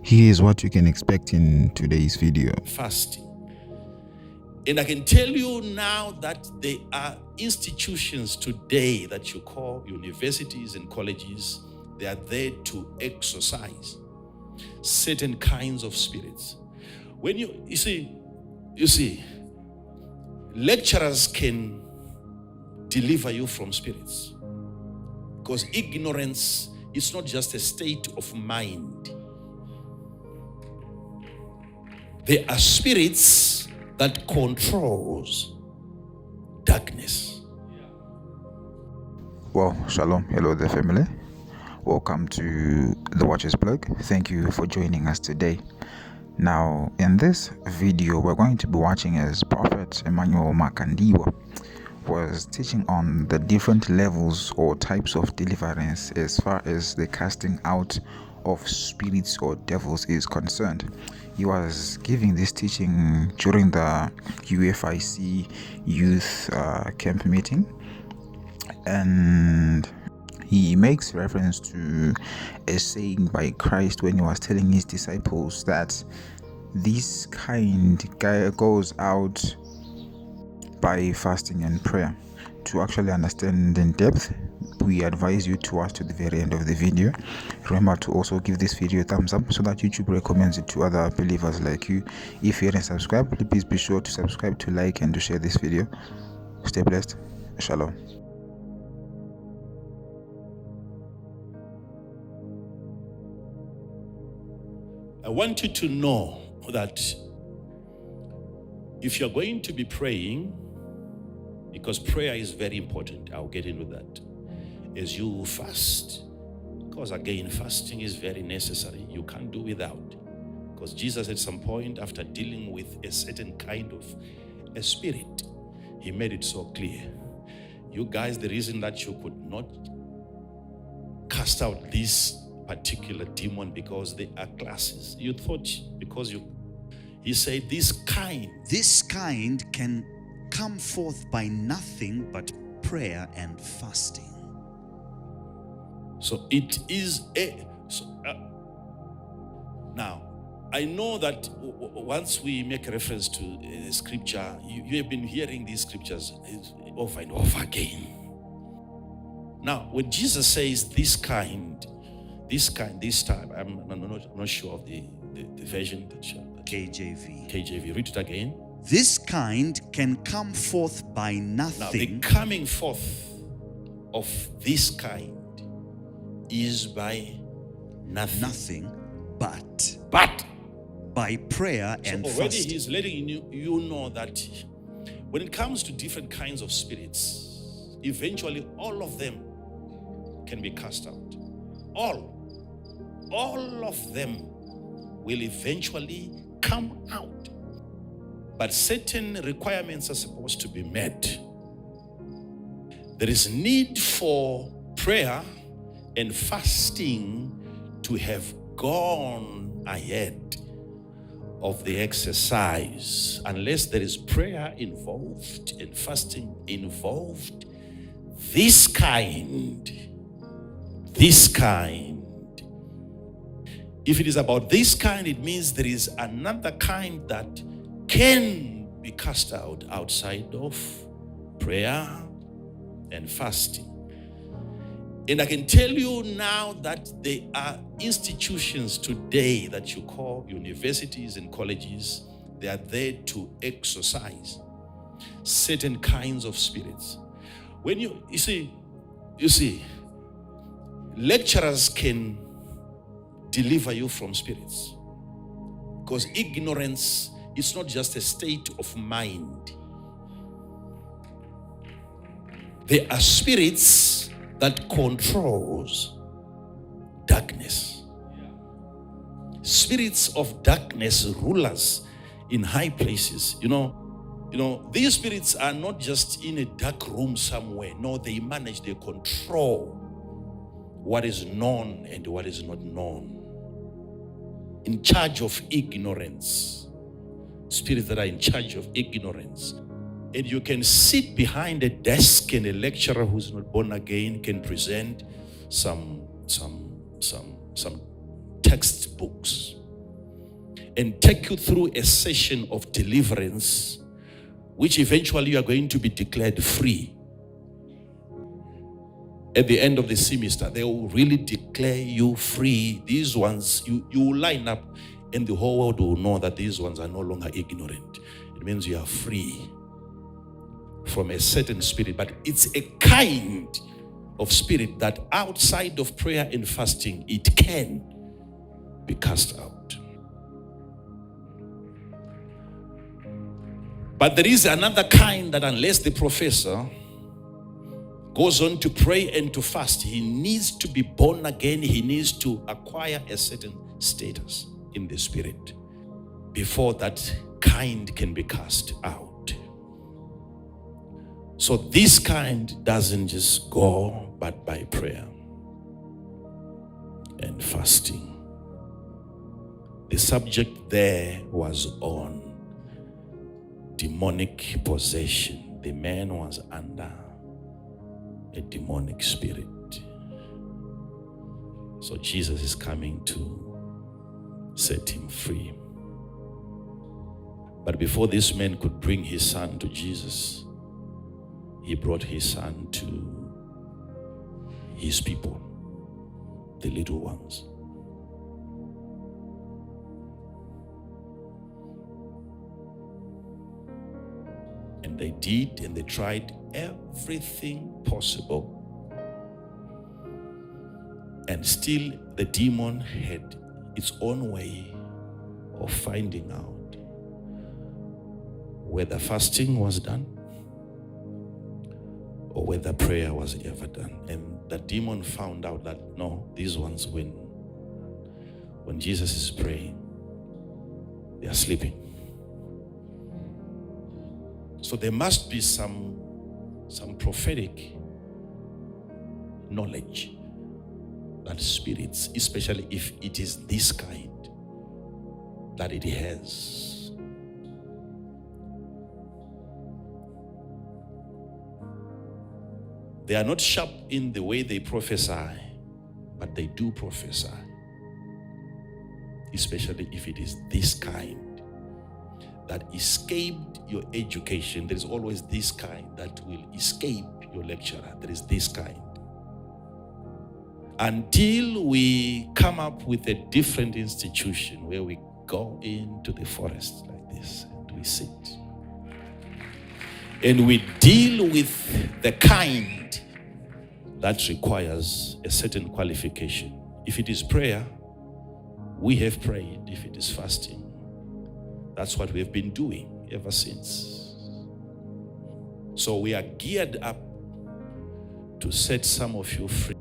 Here's what you can expect in today's video. Fasting. And I can tell you now that there are institutions today that you call universities and colleges. They are there to exorcise certain kinds of spirits. When you see, lecturers can deliver you from spirits, because ignorance is not just a state of mind. There are spirits that controls darkness. Well, shalom, hello there family. Welcome to the Watchers blog. Thank you for joining us today. Now, in this video, we're going to be watching as Prophet Emmanuel Makandiwa was teaching on the different levels or types of deliverance as far as the casting out of spirits or devils is concerned. He was giving this teaching during the UFIC youth camp meeting, and he makes reference to a saying by Christ when he was telling his disciples that this kind goes out by fasting and prayer. To actually understand in depth, we advise you to watch to the very end of the video. Remember to also give this video a thumbs up so that YouTube recommends it to other believers like you. If you haven't subscribed, please be sure to subscribe, to like, and to share this video. Stay blessed. Shalom. I want you to know that if you're going to be praying, because prayer is very important, I'll get into that, as you fast, because again, fasting is very necessary. You can't do without, because Jesus at some point, after dealing with a certain kind of a spirit, he made it so clear. You guys, the reason that you could not cast out this particular demon, because they are classes. You thought because he said this kind can come forth by nothing but prayer and fasting. So it is now I know that once we make a reference to scripture, you have been hearing these scriptures over and over again. Now, when Jesus says this kind, this time, I'm not sure of the version that KJV. Read it again. This kind can come forth by nothing. Now, the coming forth of this kind is by nothing but by prayer and already fasting. He's letting you know that when it comes to different kinds of spirits, eventually all of them can be cast out. All of them will eventually come out. But certain requirements are supposed to be met. There is need for prayer and fasting to have gone ahead of the exercise. Unless there is prayer involved and fasting involved, this kind, if it is about this kind, it means there is another kind that can be cast out outside of prayer and fasting. And I can tell you now that there are institutions today that you call universities and colleges. They are there to exorcise certain kinds of spirits. When you see, lecturers can deliver you from spirits, because ignorance is not just a state of mind. There are spirits that controls darkness. Spirits of darkness, rulers in high places. You know, these spirits are not just in a dark room somewhere. No, they manage, they control what is known and what is not known. In charge of ignorance. Spirits that are in charge of ignorance. And you can sit behind a desk, and a lecturer who's not born again can present some textbooks and take you through a session of deliverance, which eventually you are going to be declared free. At the end of the semester, they will really declare you free. These ones, you will line up, and the whole world will know that these ones are no longer ignorant. It means you are free from a certain spirit, but it's a kind of spirit that outside of prayer and fasting, it can be cast out. But there is another kind that unless the professor goes on to pray and to fast, he needs to be born again. He needs to acquire a certain status in the spirit before that kind can be cast out. So this kind doesn't just go but by prayer and fasting. The subject there was on demonic possession. The man was under a demonic spirit. So Jesus is coming to set him free. But before this man could bring his son to Jesus, he brought his son to his people, the little ones. And they did, and they tried everything possible. And still the demon had its own way of finding out whether fasting was done or whether prayer was ever done. And the demon found out that no, these ones, when Jesus is praying, they are sleeping. So there must be some prophetic knowledge that spirits, especially if it is this kind, that it has. They are not sharp in the way they prophesy, but they do prophesy, especially if it is this kind that escaped your education. There is always this kind that will escape your lecturer. There is this kind. Until we come up with a different institution where we go into the forest like this and we sit and we deal with the kind that requires a certain qualification. If it is prayer, we have prayed. If it is fasting, that's what we have been doing ever since. So we are geared up to set some of you free.